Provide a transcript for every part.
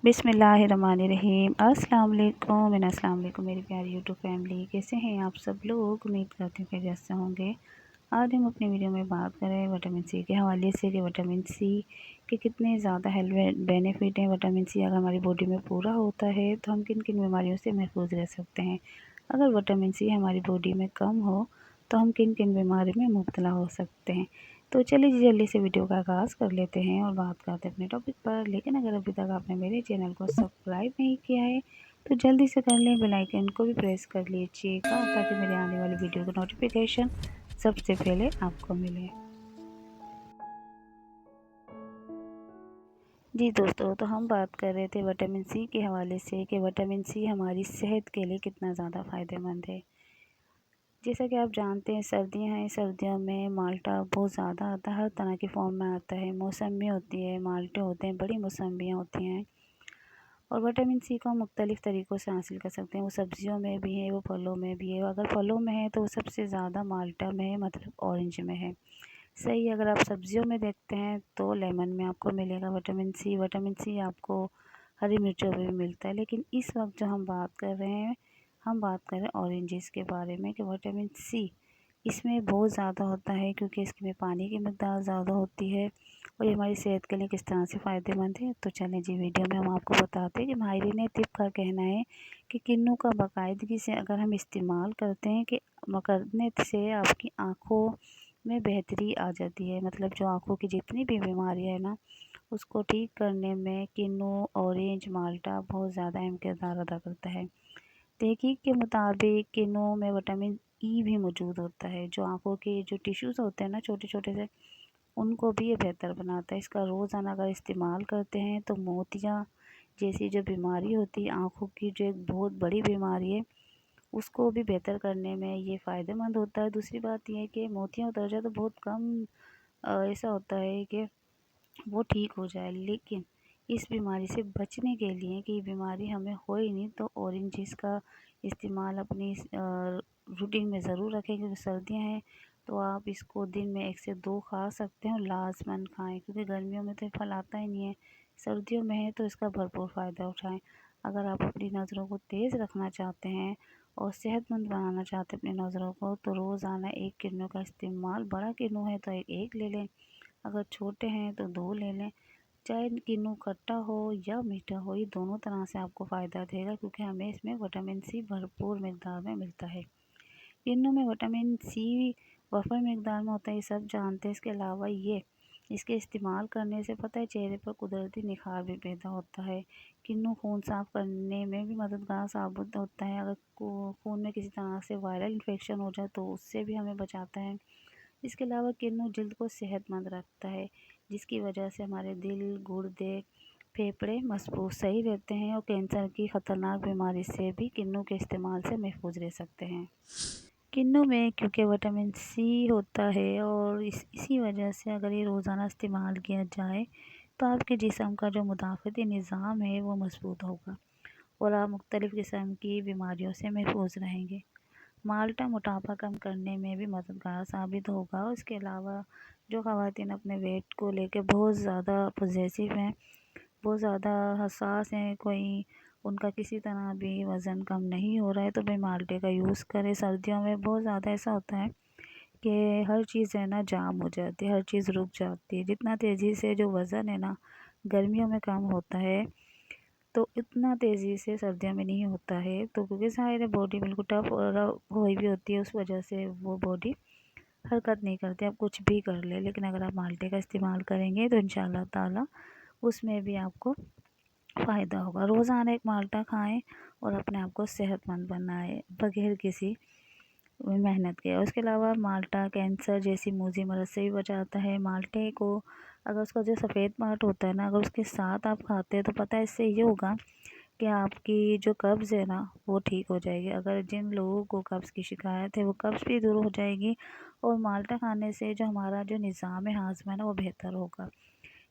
बिस्मिल्लाहिर्रहमानिर्रहीम। अस्सलाम वालेकुम मेरी प्यारी यूट्यूब फैमिली, कैसे हैं आप सब लोग। उम्मीद करती हूँ कि जैसे होंगे। आज हम अपनी वीडियो में बात करें विटामिन सी के हवाले से कि विटामिन सी के कितने ज़्यादा हेल्थ बेनिफिट हैं। विटामिन सी अगर हमारी बॉडी में पूरा होता है तो हम किन किन बीमारियों से महफूज रह सकते हैं। अगर विटामिन सी हमारी बॉडी में कम हो तो हम किन किन बीमारी में मुब्तला हो सकते हैं। तो चलिए जल्दी से वीडियो का आगाज़ कर लेते हैं और बात करते हैं अपने टॉपिक पर। लेकिन अगर अभी तक आपने मेरे चैनल को सब्सक्राइब नहीं किया है तो जल्दी से कर लें, बेल आइकन को भी प्रेस कर लीजिएगा ताकि मेरे आने वाली वीडियो का नोटिफिकेशन सबसे पहले आपको मिले। जी दोस्तों, तो हम बात कर रहे थे विटामिन सी के हवाले से कि विटामिन सी हमारी सेहत के लिए कितना ज़्यादा फ़ायदेमंद है। जैसा कि आप जानते हैं सर्दियां हैं, सर्दियों में माल्टा बहुत ज़्यादा आता है, हर तरह की फॉर्म में आता है। मौसमी होती है, माल्टे होते हैं, बड़ी मौसम्बियाँ होती हैं। और विटामिन सी को हम मुख्तलिफ़ तरीक़ों से हासिल कर सकते हैं। वो सब्ज़ियों में भी है, वो फलों में भी है। अगर फलों में है तो वो सबसे ज़्यादा माल्टा में है, मतलब ऑरेंज में है। सही, अगर आप सब्ज़ियों में देखते हैं तो लेमन में आपको मिलेगा विटामिन सी। विटामिन सी आपको हरी मिर्चों में भी मिलता है। लेकिन इस वक्त जो हम बात कर रहे हैं, हम बात कर रहे हैं ऑरेंजेस के बारे में कि विटामिन सी इसमें बहुत ज़्यादा होता है क्योंकि इसमें पानी की मकदार ज़्यादा होती है। और ये हमारी सेहत के लिए किस तरह से फ़ायदेमंद है, तो चलें जी वीडियो में हम आपको बताते हैं कि माहिरीन तिब का कहना है कि किन्नू का बाकायदगी से अगर हम इस्तेमाल करते हैं कि करने से आपकी आँखों में बेहतरी आ जाती है। मतलब जो आँखों की जितनी भी बीमारियाँ है ना, उसको ठीक करने में किन्नू, ऑरेंज, माल्टा बहुत ज़्यादा अहम किरदार अदा करता है। तहकीक के मुताबिक किन्नू में विटामिन ई भी मौजूद होता है जो आँखों के जो टिश्यूज़ होते हैं ना, छोटे छोटे से, उनको भी ये बेहतर बनाता है। इसका रोज़ाना अगर इस्तेमाल करते हैं तो मोतिया जैसी जो बीमारी होती है, आँखों की जो एक बहुत बड़ी बीमारी है, उसको भी बेहतर करने में ये फ़ायदेमंद होता है। दूसरी बात यह है कि मोतियाँ उतर जाए तो बहुत कम ऐसा होता है कि वो ठीक हो जाए। लेकिन इस बीमारी से बचने के लिए कि ये बीमारी हमें हो ही नहीं, तो ऑरेंजेस का इस्तेमाल अपनी रूटीन में ज़रूर रखें। क्योंकि सर्दियाँ हैं तो आप इसको दिन में 1 से 2 खा सकते हैं और लाजमन खाएं, क्योंकि गर्मियों में तो ये फल आता ही नहीं है। सर्दियों में है तो इसका भरपूर फ़ायदा उठाएं। अगर आप अपनी नज़रों को तेज़ रखना चाहते हैं और सेहतमंद बनाना चाहते हैं अपनी नज़रों को, तो रोज़ाना 1 किन्नू का इस्तेमाल, बड़ा किन्नू है तो एक ले लें, अगर छोटे हैं तो 2 ले लें। चाहे किन्नू खट्टा हो या मीठा हो, ये दोनों तरह से आपको फ़ायदा देगा क्योंकि हमें इसमें विटामिन सी भरपूर मिकदार में मिलता है। किन्नू में विटामिन सी वफर मिकदार में होता है, ये सब जानते हैं। इसके अलावा ये इसके इस्तेमाल करने से पता है चेहरे पर कुदरती निखार भी पैदा होता है। किन्नू खून साफ़ करने में भी मददगार साबित होता है। अगर खून में किसी तरह से वायरल इन्फेक्शन हो जाए तो उससे भी हमें बचाता है। इसके अलावा किन्नू जल्द को सेहतमंद रखता है, जिसकी वजह से हमारे दिल, गुर्दे, फेफड़े मजबूत सही रहते हैं और कैंसर की ख़तरनाक बीमारी से भी किन्नू के इस्तेमाल से महफूज रह सकते हैं। किन्नू में क्योंकि विटामिन सी होता है और इसी वजह से अगर ये रोज़ाना इस्तेमाल किया जाए तो आपके जिस्म का जो मुदाफ़ती निज़ाम है वो मजबूत होगा और आप मुख्तलिफ़ किस्म की बीमारियों से महफूज रहेंगे। माल्टा मोटापा कम करने में भी मददगार साबित होगा। और इसके अलावा जो ख़वातीन अपने वेट को लेकर बहुत ज़्यादा पॉजिटिव हैं, बहुत ज़्यादा हसास हैं, कोई उनका किसी तरह भी वज़न कम नहीं हो रहा है, तो भाई माल्टे का यूज़ करें। सर्दियों में बहुत ज़्यादा ऐसा होता है कि हर चीज़ है ना जाम हो जाती है, हर चीज़ रुक जाती है। जितना तेज़ी से जो वज़न है ना गर्मियों में कम होता है, तो इतना तेज़ी से सर्दियों में नहीं होता है। तो क्योंकि ज़ाहिर है बॉडी बिल्कुल टफ और हुई भी होती है, उस वजह से वो बॉडी हरकत नहीं करती। आप कुछ भी कर ले, लेकिन अगर आप माल्टे का इस्तेमाल करेंगे तो इंशाल्लाह ताला उसमें भी आपको फ़ायदा होगा। रोज़ाना 1 माल्टा खाएं और अपने आप को सेहतमंद बनाएं बगैर किसी मेहनत के। और उसके अलावा माल्टा कैंसर जैसी मूज़ी मरज़ से भी बचाता है। माल्टे को अगर उसका जो सफ़ेद पार्ट होता है ना, अगर उसके साथ आप खाते हैं तो पता है इससे ये होगा कि आपकी जो कब्ज़ है ना वो ठीक हो जाएगी। अगर जिन लोगों को कब्ज़ की शिकायत है वो कब्ज़ भी दूर हो जाएगी। और माल्टा खाने से जो हमारा जो निज़ाम हाज़मा है ना वो बेहतर होगा,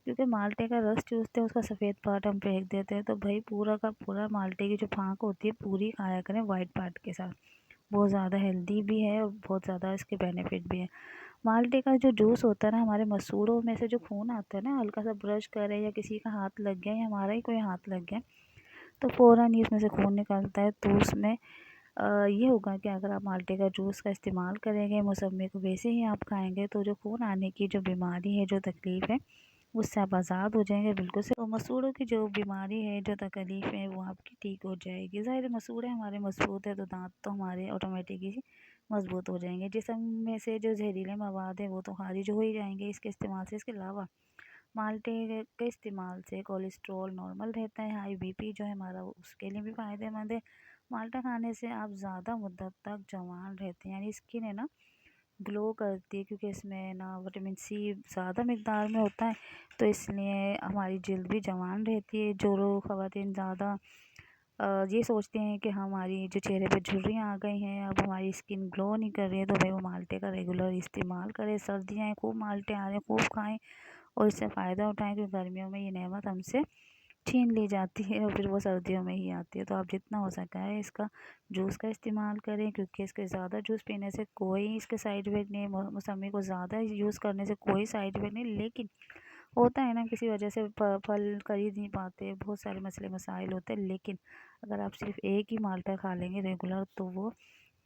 क्योंकि माल्टे का रस चूसते हैं, उसका सफ़ेद पार्ट हम फेंक देते हैं। तो भाई पूरा का पूरा माल्टे की जो फाँक होती है पूरी खाया करें वाइट पार्ट के साथ। बहुत ज़्यादा हेल्दी भी है और बहुत ज़्यादा इसके बेनिफिट भी है। माल्टे का जो जूस होता है ना, हमारे मसूड़ों में से जो खून आता है ना, हल्का सा ब्रश करें या किसी का हाथ लग गया या हमारा ही कोई हाथ लग गया तो फ़ौरन ही उसमें से खून निकलता है। तो उसमें ये होगा कि अगर आप माल्टे का जूस का इस्तेमाल करेंगे, मौसम्मी को वैसे ही आप खाएंगे, तो जो खून आने की जो बीमारी है, जो तकलीफ़ है, उससे आप आज़ाद हो जाएंगे बिल्कुल से। तो मसूड़ों की जो बीमारी है, जो तकलीफ़ है, वो आपकी ठीक हो जाएगी। ज़ाहिर है मसूड़े हमारे मजबूत है तो दांत तो हमारे ऑटोमेटिकली मजबूत हो जाएंगे। जिस्म में से जो जहरीले मवाद है वो तो खारिज हो ही जाएंगे इसके इस्तेमाल से। इसके अलावा माल्टे के इस्तेमाल से कोलेस्ट्रॉल नॉर्मल रहता है। हाई बीपी जो है हमारा, उसके लिए भी फ़ायदेमंद है। माल्टा खाने से आप ज़्यादा मुद्दत तक जवान रहते हैं, यानी स्किन है ना ग्लो करती है, क्योंकि इसमें ना विटामिन सी ज़्यादा मिकदार में होता है, तो इसलिए हमारी जल्द भी जवान रहती है। जो लोग ख़वातीन ज़्यादा ये सोचते हैं कि हमारी जो चेहरे पे झुर्रियाँ आ गई हैं, अब हमारी स्किन ग्लो नहीं कर रही है, तो भाई वो माल्टे का रेगुलर इस्तेमाल करें। सर्दियाँ हैं, खूब माल्टे आ रहे हैं, खूब खाएं और इससे फ़ायदा उठाएं, क्योंकि गर्मियों में ये नेमत हमसे छीन ली जाती है और फिर वो सर्दियों में ही आती है। तो आप जितना हो सका है इसका जूस का इस्तेमाल करें, क्योंकि इसके ज़्यादा जूस पीने से कोई इसके साइड इफ़ेक्ट नहीं है। मौसमी को ज़्यादा यूज़ करने से कोई साइड इफ़ेक्ट नहीं, लेकिन होता है ना किसी वजह से फल खरीद नहीं पाते, बहुत सारे मसले मसाइल होते हैं। लेकिन अगर आप सिर्फ एक ही माल्टा खा लेंगे रेगुलर, तो वो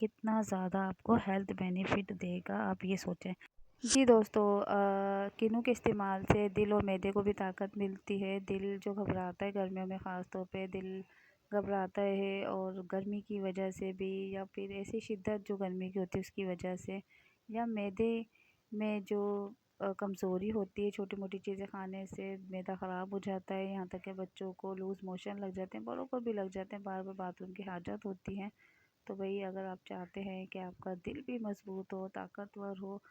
कितना ज़्यादा आपको हेल्थ बेनिफिट देगा, आप ये सोचें। जी दोस्तों, किन्नू के इस्तेमाल से दिल और मैदे को भी ताकत मिलती है। दिल जो घबराता है गर्मियों में, ख़ास तौर पे दिल घबराता है, और गर्मी की वजह से भी, या फिर ऐसी शिद्दत जो गर्मी की होती है उसकी वजह से, या मैदे में जो कमज़ोरी होती है, छोटी मोटी चीज़ें खाने से मैदा ख़राब हो जाता है। यहाँ तक कि बच्चों को लूज़ मोशन लग जाते हैं, बड़ों को भी लग जाते हैं, बार बार बाथरूम की हाजत होती है। तो भाई अगर आप चाहते हैं कि आपका दिल भी मज़बूत हो, ताकतवर हो,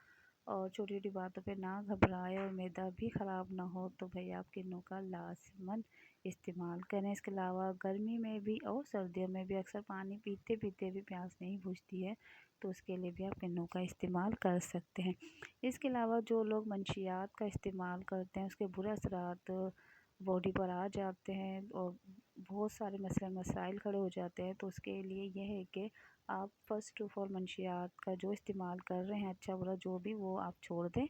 और छोटी छोटी बातों पे ना घबराए और मैदा भी ख़राब ना हो, तो भाई आप किन्नू का लाजमन इस्तेमाल करें। इसके अलावा गर्मी में भी और सर्दियों में भी अक्सर पानी पीते पीते भी प्यास नहीं बुझती है, तो उसके लिए भी आप किन्नू का इस्तेमाल कर सकते हैं। इसके अलावा जो लोग मंशियात का इस्तेमाल करते हैं, उसके बुरे असरात बॉडी पर आ जाते हैं और बहुत सारे मसले मसाइल खड़े हो जाते हैं, तो उसके लिए यह है कि आप फ़र्स्ट ऑफ़ ऑल मंशियात का जो इस्तेमाल कर रहे हैं, अच्छा बुरा जो भी, वो आप छोड़ दें।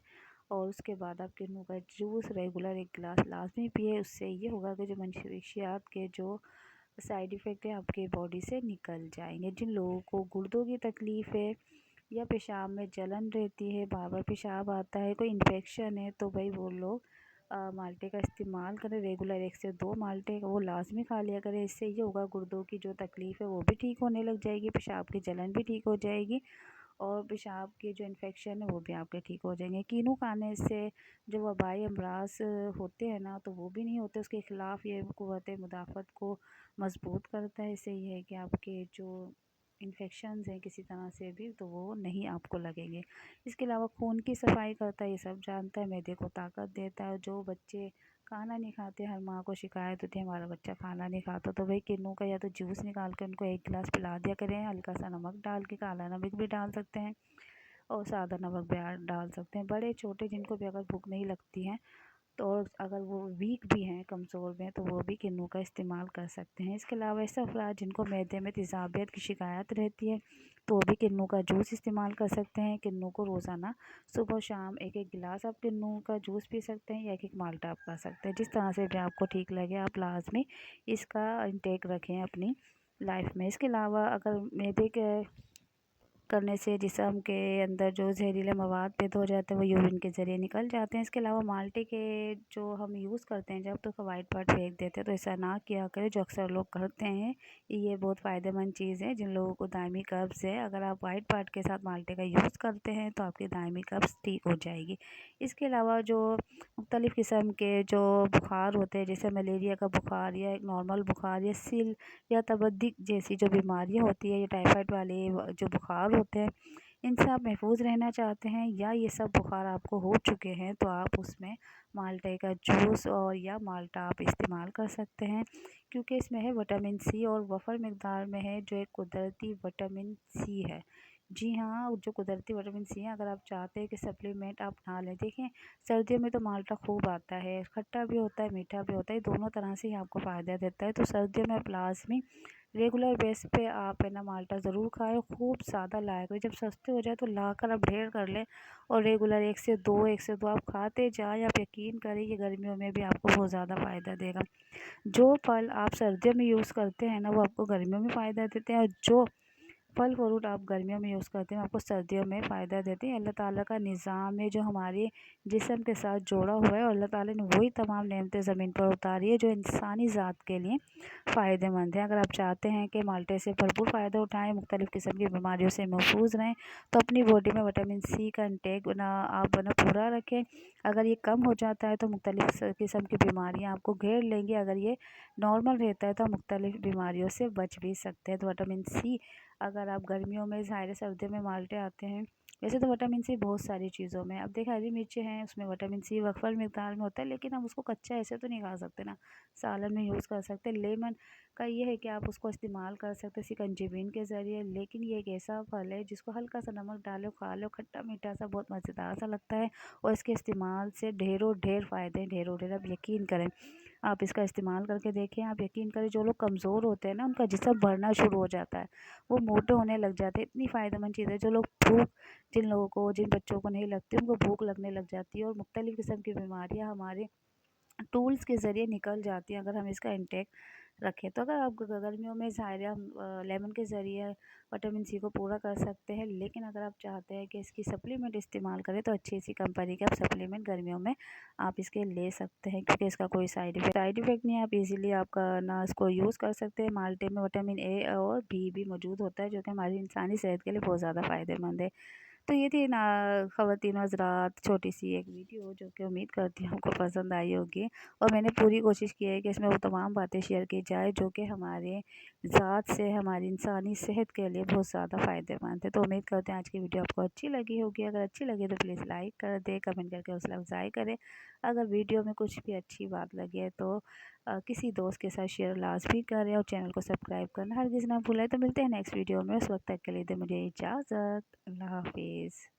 और उसके बाद आप किन्नू का जूस रेगुलर 1 गिलास लाज़मी पिए। उससे ये होगा कि जो मंशियात के जो साइड इफ़ेक्ट है आपके बॉडी से निकल जाएंगे। जिन लोगों को गुर्दों की तकलीफ़ है, या पेशाब में जलन रहती है, बार बार पेशाब आता है, कोई इन्फेक्शन है, तो भाई वो लोग माल्टे का इस्तेमाल करें रेगुलर। 1 से 2 माल्टे वो लाजमी खा लिया करें। इससे ये होगा गुर्दों की जो तकलीफ़ है वो भी ठीक होने लग जाएगी, पेशाब की जलन भी ठीक हो जाएगी, और पेशाब के जो इन्फेक्शन है वो भी आपके ठीक हो जाएंगे। कीनू खाने से जो वबाई अमराज होते हैं ना, तो वो भी नहीं होते। उसके ख़िलाफ़ ये क़ुव्वत मुदाफ़त को मज़बूत करता है। इससे ये है कि आपके जो इन्फेक्शंस हैं किसी तरह से भी, तो वो नहीं आपको लगेंगे। इसके अलावा खून की सफाई करता है, ये सब जानता है। मैदे को ताकत देता है। जो बच्चे खाना नहीं खाते, हर माँ को शिकायत होती है हमारा बच्चा खाना नहीं खाता, तो भाई किन्नू का या तो जूस निकाल के उनको 1 गिलास पिला दिया करें, हल्का सा नमक डाल के, काला नमक भी डाल सकते हैं और सादा नमक भी डाल सकते हैं। बड़े छोटे जिनको भी अगर भूख नहीं लगती है, तो और अगर वो वीक भी हैं, कमज़ोर भी हैं, तो वो भी किन्नू का इस्तेमाल कर सकते हैं। इसके अलावा ऐसे अफराद जिनको मैदे में तेज़ाबियत की शिकायत रहती है, तो वो भी किन्नू का जूस इस्तेमाल कर सकते हैं। किन्नू को रोज़ाना सुबह शाम 1-1 गिलास आप किन्नू का जूस पी सकते हैं, या 1-1 माल्टा आप खा सकते हैं। जिस तरह से भी आपको ठीक लगे, आप लाज़मी इसका इंटेक रखें अपनी लाइफ में। इसके अलावा अगर मैदे के करने से जिस्म के अंदर जो जहरीले मवाद पैदा हो जाते हैं, वो यूरिन के ज़रिए निकल जाते हैं। इसके अलावा माल्टे के जो हम यूज़ करते हैं जब, तो वाइट पार्ट फेंक देते हैं, तो ऐसा ना किया करें, जो अक्सर लोग करते हैं। ये बहुत फ़ायदेमंद चीज़ है जिन लोगों को दायमी कब्ज़ है। अगर आप वाइट पार्ट के साथ माल्टे का यूज़ करते हैं, तो आपकी दायमी कब्ज़ ठीक हो जाएगी। इसके अलावा जो मुख्तलिफ़ किस्म के जो बुखार होते हैं, जैसे मलेरिया का बुखार, या एक नॉर्मल बुखार, या सिल या तबद्दी जैसी जो बीमारियाँ होती है, या टाइफाइड वाले जो बुखार होते हैं, इनसे आप महफूज रहना चाहते हैं, या ये सब बुखार आपको हो चुके हैं, तो आप उसमें माल्टे का जूस और या माल्टा आप इस्तेमाल कर सकते हैं, क्योंकि इसमें है विटामिन सी, और वफ़र मकदार में है, जो एक कुदरती विटामिन सी है। جی ہاں، جو قدرتی وٹامن سی ہے، اگر آپ چاہتے ہیں کہ سپلیمنٹ آپ نہ لیں، دیکھیں سردیوں میں تو مالٹا خوب آتا ہے، کھٹا بھی ہوتا ہے میٹھا بھی ہوتا ہے، دونوں طرح سے ہی آپ کو فائدہ دیتا ہے۔ تو سردیوں میں آپ لازمی ریگولر بیس پہ آپ ہے نا مالٹا ضرور کھائیں، خوب زیادہ لایا کریں۔ جب سستے ہو جائے تو لا کر آپ ڈھیر کر لیں اور ریگولر ایک سے دو آپ کھاتے جائیں۔ آپ یقین کریں یہ گرمیوں میں بھی آپ کو بہت زیادہ فائدہ دے گا۔ جو پھل آپ سردیوں میں یوز کرتے ہیں نا وہ آپ کو گرمیوں میں فائدہ دیتے ہیں، اور جو پھل فروٹ آپ گرمیوں میں یوز کرتے ہیں آپ کو سردیوں میں فائدہ دیتے ہیں۔ اللہ تعالیٰ کا نظام ہے جو ہمارے جسم کے ساتھ جوڑا ہوا ہے، اور اللہ تعالیٰ نے وہی تمام نعمتیں زمین پر اتاری ہے جو انسانی ذات کے لیے فائدہ مند ہے۔ اگر آپ چاہتے ہیں کہ مالٹے سے بھرپور فائدہ اٹھائیں، مختلف قسم کی بیماریوں سے محفوظ رہیں، تو اپنی باڈی میں وٹامن سی کا انٹیک آپ پورا رکھیں۔ اگر یہ کم ہو جاتا ہے تو مختلف قسم کی بیماریاں آپ کو گھیر لیں گی، اگر یہ نارمل رہتا ہے تو مختلف بیماریوں سے بچ بھی سکتے ہیں۔ تو وٹامن سی اگر آپ گرمیوں میں ظاہر سردیوں میں مالٹے آتے ہیں، ویسے تو وٹامن سی بہت ساری چیزوں میں، اب دیکھ ہری مرچیں ہیں اس میں وٹامن سی وقفر مقدار میں ہوتا ہے، لیکن ہم اس کو کچا ایسے تو نہیں کھا سکتے نا، سالن میں یوز کر سکتے۔ لیمن کا یہ ہے کہ آپ اس کو استعمال کر سکتے سکنجبین کے ذریعے، لیکن یہ ایک ایسا پھل ہے جس کو ہلکا سا نمک ڈالو کھا لو، کھٹا میٹھا سا بہت مزیدار سا لگتا ہے، اور اس کے استعمال سے ڈھیروں ڈھیر فائدے ہیں، ڈھیروں ڈھیر۔ اب یقین کریں آپ اس کا استعمال کر کے دیکھیں، آپ یقین کریں جو لوگ کمزور ہوتے ہیں نا ان کا جسم بڑھنا شروع ہو جاتا ہے، وہ موٹے ہونے لگ جاتے ہیں، اتنی فائدہ مند چیز ہے۔ جو لوگ جن لوگوں کو جن بچوں کو نہیں لگتی ان کو بھوک لگنے لگ جاتی ہے، اور مختلف قسم کی بیماریاں ہمارے ٹولز کے ذریعے نکل جاتی ہیں اگر ہم اس کا انٹیک رکھیں۔ تو اگر آپ گرمیوں میں ظاہر ہم لیمن کے ذریعے وٹامن سی کو پورا کر سکتے ہیں، لیکن اگر آپ چاہتے ہیں کہ اس کی سپلیمنٹ استعمال کریں تو اچھی سی کمپنی کے آپ سپلیمنٹ گرمیوں میں آپ اس کے لے سکتے ہیں، کیونکہ اس کا کوئی سائیڈ افیکٹ نہیں ہے، آپ ایزیلی آپ کا نا اس کو یوز کر سکتے ہیں۔ مالٹے میں وٹامن اے اور بی بھی موجود ہوتا ہے جو کہ ہماری انسانی صحت کے لیے بہت زیادہ فائدہ مند ہے۔ تو یہ تھی نا خواتین حضرات چھوٹی سی ایک ویڈیو جو کہ امید کرتی ہوں آپ کو پسند آئی ہوگی، اور میں نے پوری کوشش کی ہے کہ اس میں وہ تمام باتیں شیئر کی جائے جو کہ ہمارے ذات سے ہماری انسانی صحت کے لیے بہت زیادہ فائدہ مند ہے۔ تو امید کرتے ہیں آج کی ویڈیو آپ کو اچھی لگی ہوگی، اگر اچھی لگی تو پلیز لائک کر دیں، کمنٹ کر کے حوصلہ افزائی کریں۔ اگر ویڈیو میں کچھ بھی اچھی بات لگے ہے تو کسی دوست کے ساتھ شیئر لازمی کریں، اور چینل کو سبسکرائب کرنا ہرگز نہ بھولیں۔ تو ملتے ہیں نیکسٹ ویڈیو میں، اس وقت تک کے لیے دیں مجھے اجازت، اللہ حافظ۔